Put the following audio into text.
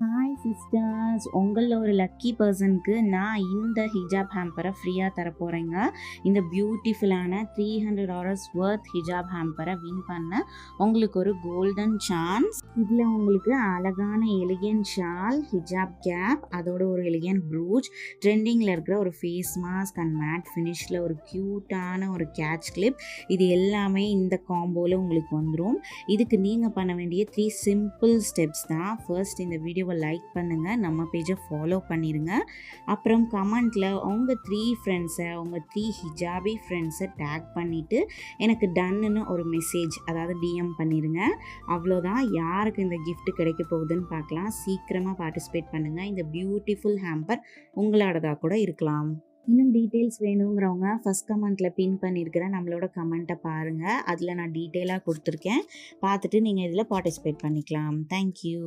Hi sisters, உங்களில் ஒரு lucky பர்சனுக்கு நான் இந்த ஹிஜாப் ஹேம்பரை ஃப்ரீயாக தரப்போகிறேங்க. இந்த பியூட்டிஃபுல்லான $300 வர்த் ஹிஜாப் ஹேம்பரை வின் பண்ண உங்களுக்கு ஒரு கோல்டன் சான்ஸ். இதில் உங்களுக்கு அழகான எலிகன் ஷால், ஹிஜாப் கேப், அதோட ஒரு எலிகன் ப்ரூச், ட்ரெண்டிங்கில் இருக்கிற ஒரு ஃபேஸ் மாஸ்க் அண்ட் மேட் ஃபினிஷில் ஒரு க்யூட்டான ஒரு கேட்ச் கிளிப், இது எல்லாமே இந்த காம்போவில் உங்களுக்கு வந்துடும். இதுக்கு நீங்கள் பண்ண வேண்டிய 3 சிம்பிள் ஸ்டெப்ஸ் தான். ஃபர்ஸ்ட், இந்த வீடியோவை லைக் பண்ணுங்கள், நம்ம பேஜை ஃபாலோ பண்ணிடுங்க. அப்புறம் கமெண்ட்டில் உங்கள் 3 ஃப்ரெண்ட்ஸை, உங்கள் 3 ஹிஜாபி ஃப்ரெண்ட்ஸை டேக் பண்ணிவிட்டு எனக்கு டன்னுன்னு ஒரு மெசேஜ், அதாவது டிஎம் பண்ணிடுங்க. அவ்வளோதான். யாருக்கு இந்த gift கிடைக்க போகுதுன்னு பார்க்கலாம். சீக்கிரமாக பார்ட்டிசிபேட் பண்ணுங்கள். இந்த பியூட்டிஃபுல் ஹேம்பர் உங்களோடதாக கூட இருக்கலாம். இன்னும் டீட்டெயில்ஸ் வேணுங்கிறவங்க ஃபஸ்ட் கமெண்ட்டில் பின் பண்ணியிருக்கிறேன் நம்மளோட கமெண்ட்டை பாருங்கள். அதில் நான் டீட்டெயிலாக கொடுத்துருக்கேன். பார்த்துட்டு நீங்கள் இதில் பார்ட்டிசிபேட் பண்ணிக்கலாம். தேங்க்யூ.